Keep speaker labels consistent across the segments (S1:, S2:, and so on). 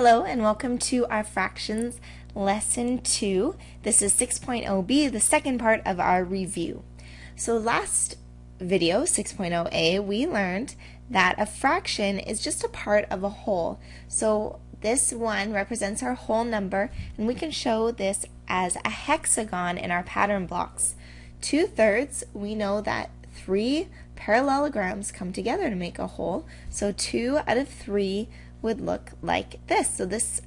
S1: Hello and welcome to our fractions lesson 2. This is 6.0b, the second part of our review. So last video, 6.0a, we learned that a fraction is just a part of a whole. So this one represents our whole number, and we can show this as a hexagon in our pattern blocks. 2/3, we know that 3 parallelograms come together to make a whole, so 2 out of 3 would look like this. So this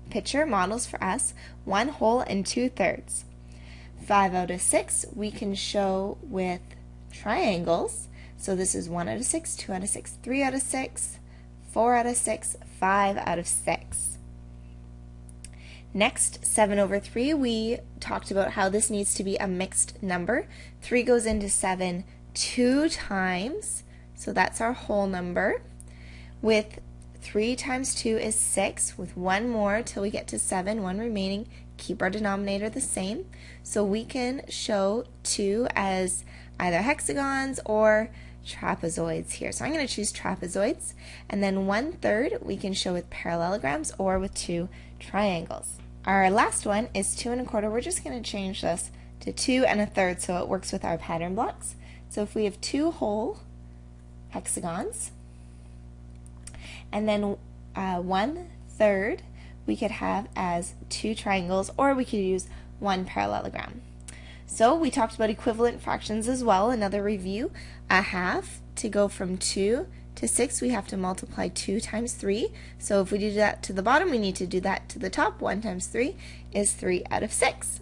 S1: picture models for us 1 whole and 2/3. 5 out of 6 we can show with triangles. So this is 1 out of 6, 2 out of 6, 3 out of 6, 4 out of 6, 5 out of 6. Next, 7/3, we talked about how this needs to be a mixed number. 3 goes into 7 2 times, so that's our whole number. With 3 times 2 is 6, with 1 more till we get to 7, 1 remaining. Keep our denominator the same. So we can show 2 as either hexagons or trapezoids here. So I'm going to choose trapezoids. And then 1/3 we can show with parallelograms or with 2 triangles. Our last one is 2 1/4. We're just going to change this to 2 1/3 so it works with our pattern blocks. So if we have 2 whole hexagons, and then 1/3 we could have as 2 triangles, or we could use 1 parallelogram. So we talked about equivalent fractions as well. Another review, a half, to go from 2 to 6 we have to multiply 2 times 3. So if we do that to the bottom, we need to do that to the top. 1 times 3 is 3 out of 6.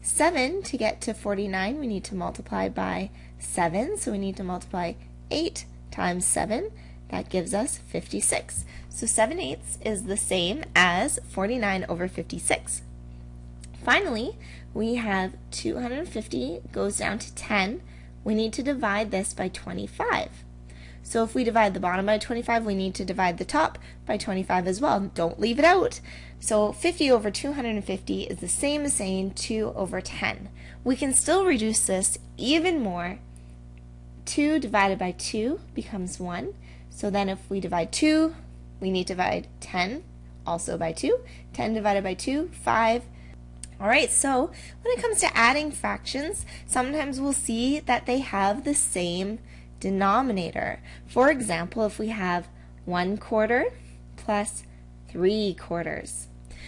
S1: 7, to get to 49 we need to multiply by 7, so we need to multiply 8 times 7. That gives us 56. So 7/8 is the same as 49 over 56. Finally, we have 250 goes down to 10. We need to divide this by 25. So if we divide the bottom by 25, we need to divide the top by 25 as well. Don't leave it out. So 50 over 250 is the same as saying 2 over 10. We can still reduce this even more. 2 divided by 2 becomes 1. So then if we divide 2, we need to divide 10 also by 2. 10 divided by 2, 5. Alright, so when it comes to adding fractions, sometimes we'll see that they have the same denominator. For example, if we have 1/4 plus 3/4.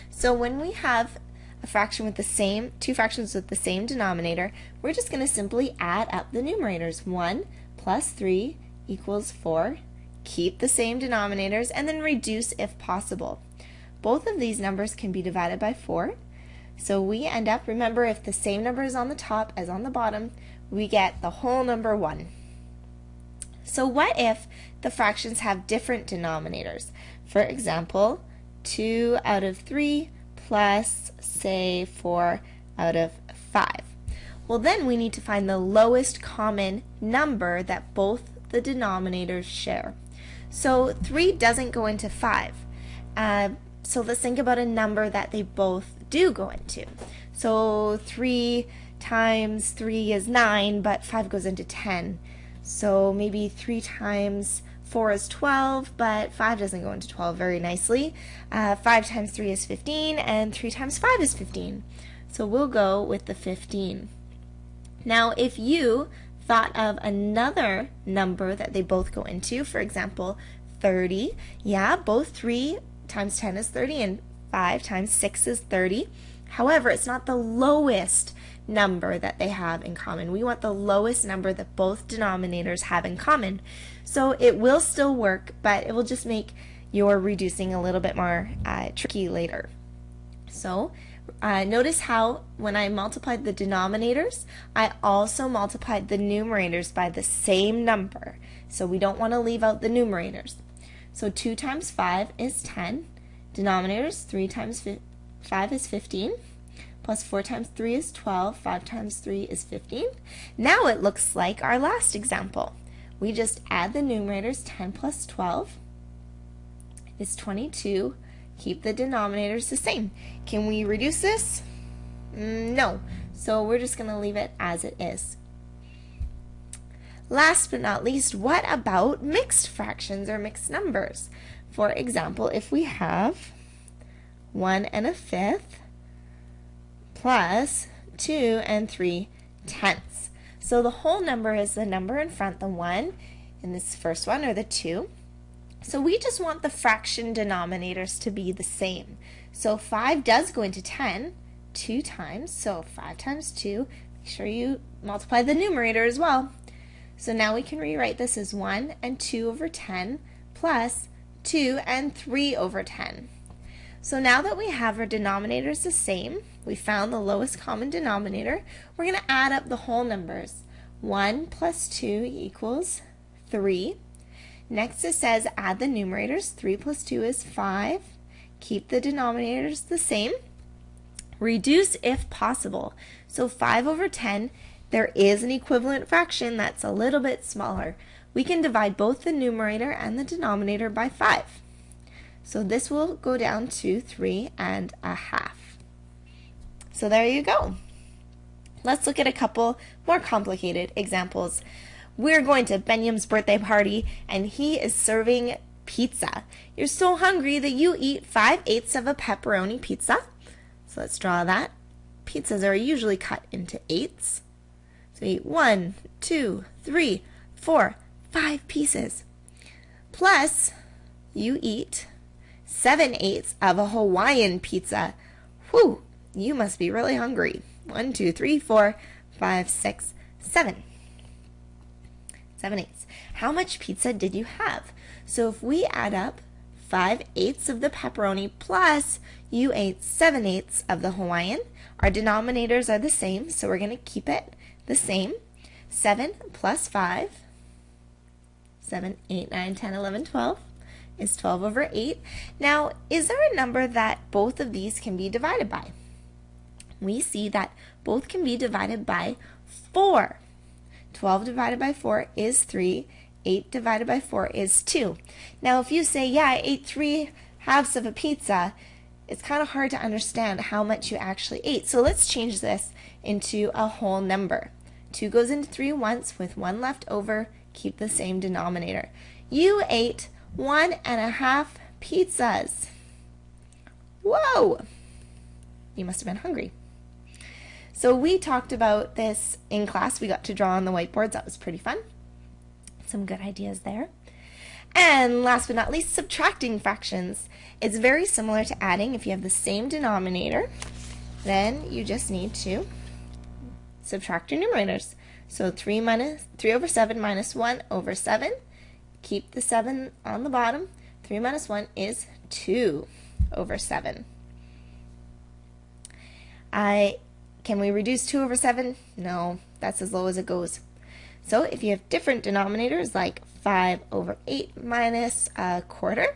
S1: So when we have a fraction with the same, two fractions with the same denominator, we're just going to simply add up the numerators. 1 plus 3 equals 4. Keep the same denominators and then reduce if possible. Both of these numbers can be divided by 4. So we end up, remember, if the same number is on the top as on the bottom, we get the whole number 1. So what if the fractions have different denominators? For example, 2 out of 3 plus, say, 4 out of 5. Well, then we need to find the lowest common number that both the denominators share. So 3 doesn't go into 5. So let's think about a number that they both do go into. So 3 times 3 is 9, but 5 goes into 10. So maybe 3 times 4 is 12, but 5 doesn't go into 12 very nicely. 5 times 3 is 15, and 3 times 5 is 15. So we'll go with the 15. Now, if you thought of another number that they both go into, for example, 30. Yeah, both 3 times 10 is 30 and 5 times 6 is 30. However, it's not the lowest number that they have in common. We want the lowest number that both denominators have in common. So it will still work, but it will just make your reducing a little bit more tricky later. So notice how when I multiplied the denominators, I also multiplied the numerators by the same number. So we don't want to leave out the numerators. So 2 times 5 is 10. Denominators, 3 times 5 is 15. Plus 4 times 3 is 12. 5 times 3 is 15. Now it looks like our last example. We just add the numerators. 10 plus 12 is 22. Keep the denominators the same. Can we reduce this? No. So we're just going to leave it as it is. Last but not least, what about mixed fractions or mixed numbers? For example, if we have 1 1/5 plus 2 3/10. So the whole number is the number in front, the 1 in this first one, or the 2. So we just want the fraction denominators to be the same. So 5 does go into 10 2 times, so 5 times 2. Make sure you multiply the numerator as well. So now we can rewrite this as 1 and 2 over 10 plus 2 and 3 over 10. So now that we have our denominators the same, we found the lowest common denominator, we're going to add up the whole numbers. 1 plus 2 equals 3. Next it says add the numerators. 3 plus 2 is 5. Keep the denominators the same. Reduce if possible. So 5 over 10, there is an equivalent fraction that's a little bit smaller. We can divide both the numerator and the denominator by 5. So this will go down to 3 1/2. So there you go. Let's look at a couple more complicated examples. We're going to Benjamin's birthday party and he is serving pizza. You're so hungry that you eat 5/8 of a pepperoni pizza. So let's draw that. Pizzas are usually cut into 8s. So you eat 1, 2, 3, 4, 5 pieces. Plus you eat 7/8 of a Hawaiian pizza. Whew, you must be really hungry. 1, 2, 3, 4, 5, 6, 7. 7/8. How much pizza did you have? So if we add up 5/8 of the pepperoni plus you ate 7/8 of the Hawaiian, our denominators are the same, so we're going to keep it the same. 7 plus 5, 7, 8, 9, 10, 11, 12 is 12 over 8. Now, is there a number that both of these can be divided by? We see that both can be divided by 4. 12 divided by 4 is 3. 8 divided by 4 is 2. Now, if you say, yeah, I ate 3/2 of a pizza, it's kind of hard to understand how much you actually ate. So let's change this into a whole number. 2 goes into 3 once with 1 left over. Keep the same denominator. You ate 1 1/2 pizzas. Whoa! You must have been hungry. So we talked about this in class. We got to draw on the whiteboards. That was pretty fun. Some good ideas there. And last but not least, subtracting fractions. It's very similar to adding. If you have the same denominator, then you just need to subtract your numerators. So 3 over 7 minus 1 over 7. Keep the 7 on the bottom. 3 minus 1 is 2 over 7. Can we reduce 2 over 7? No, that's as low as it goes. So if you have different denominators, like 5 over 8 minus a quarter,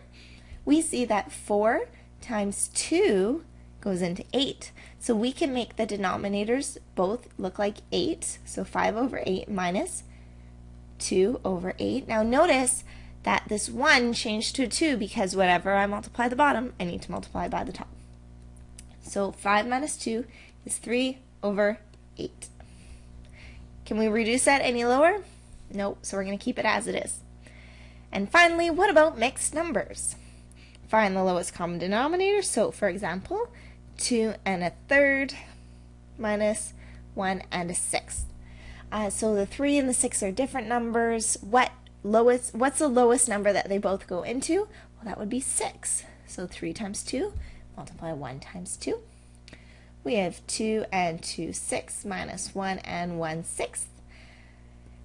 S1: we see that 4 times 2 goes into 8. So we can make the denominators both look like 8. So 5 over 8 minus 2 over 8. Now notice that this 1 changed to 2 because whatever I multiply the bottom, I need to multiply by the top. So 5 minus 2 is 3 over 8. Can we reduce that any lower? Nope, so we're going to keep it as it is. And finally, what about mixed numbers? Find the lowest common denominator. So for example, 2 1/3 minus 1 1/6. So the 3 and the 6 are different numbers. What's the lowest number that they both go into? Well, that would be 6. So 3 times 2, multiply 1 times 2. We have 2 and 2 6 minus 1 and 1/6.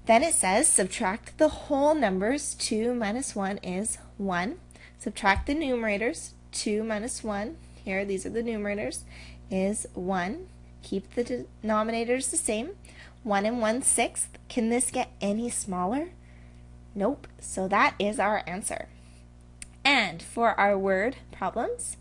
S1: Then it says subtract the whole numbers. 2 minus 1 is 1. Subtract the numerators. 2 minus 1, here these are the numerators, is 1. Keep the denominators the same. 1 and 1/6. Can this get any smaller? Nope. So that is our answer. And for our word problems,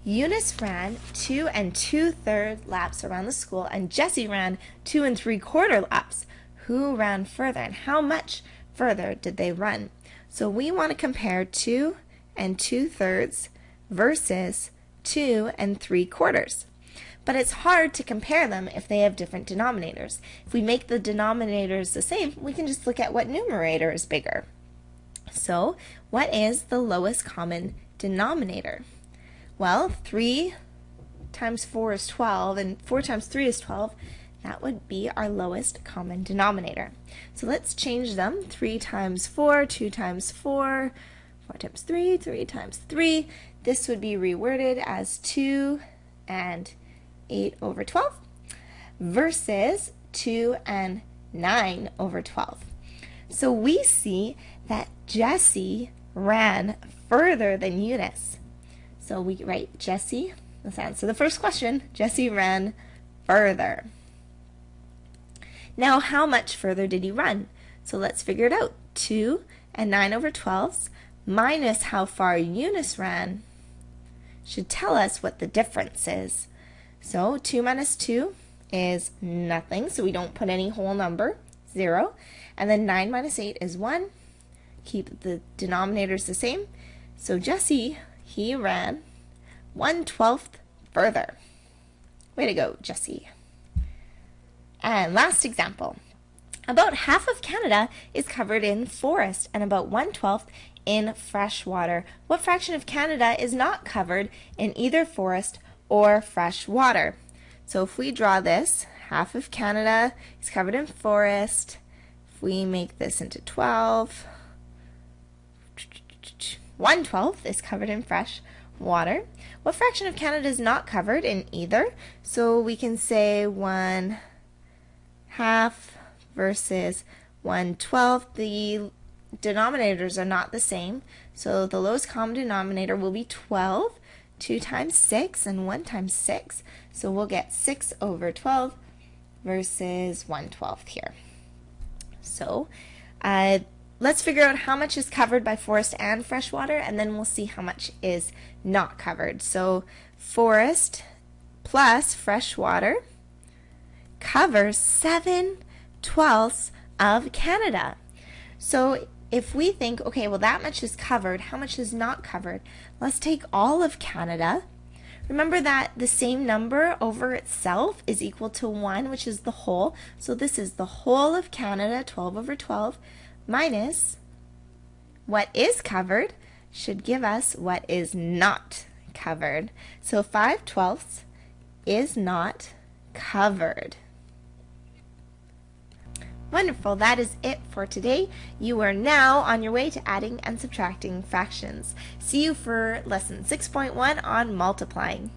S1: Eunice ran 2 2/3 laps around the school, and Jessie ran 2 3/4 laps. Who ran further, and how much further did they run? So we want to compare 2 2/3 versus 2 3/4. But it's hard to compare them if they have different denominators. If we make the denominators the same, we can just look at what numerator is bigger. So what is the lowest common denominator? Well, 3 times 4 is 12, and 4 times 3 is 12. That would be our lowest common denominator. So let's change them. 3 times 4, 2 times 4, 4 times 3, 3 times 3. This would be reworded as 2 and 8 over 12 versus 2 and 9 over 12. So we see that Jessie ran further than Eunice. So we write Jessie, let's answer the first question. Jessie ran further. Now, how much further did he run? So let's figure it out. 2 and 9 over 12 minus how far Eunice ran should tell us what the difference is. So 2 minus 2 is nothing, so we don't put any whole number, 0. And then 9 minus 8 is 1. Keep the denominators the same. So Jessie, he ran 1/12 further. Way to go, Jessie. And last example. About half of Canada is covered in forest and about 1/12 in fresh water. What fraction of Canada is not covered in either forest or fresh water? So if we draw this, half of Canada is covered in forest. If we make this into 12, 1/12 is covered in fresh water. What fraction of Canada is not covered in either? So we can say 1/2 versus 1/12. The denominators are not the same, so the lowest common denominator will be 12. 2 times 6 and 1 times 6. So we'll get 6 over 12 versus 1/12 here. So let's figure out how much is covered by forest and freshwater, and then we'll see how much is not covered. So forest plus freshwater covers 7/12 of Canada. So if we think, okay, well that much is covered, how much is not covered? Let's take all of Canada. Remember that the same number over itself is equal to 1, which is the whole. So this is the whole of Canada, 12 over 12, minus what is covered should give us what is not covered. So 5/12 is not covered. Wonderful, that is it for today. You are now on your way to adding and subtracting fractions. See you for lesson 6.1 on multiplying.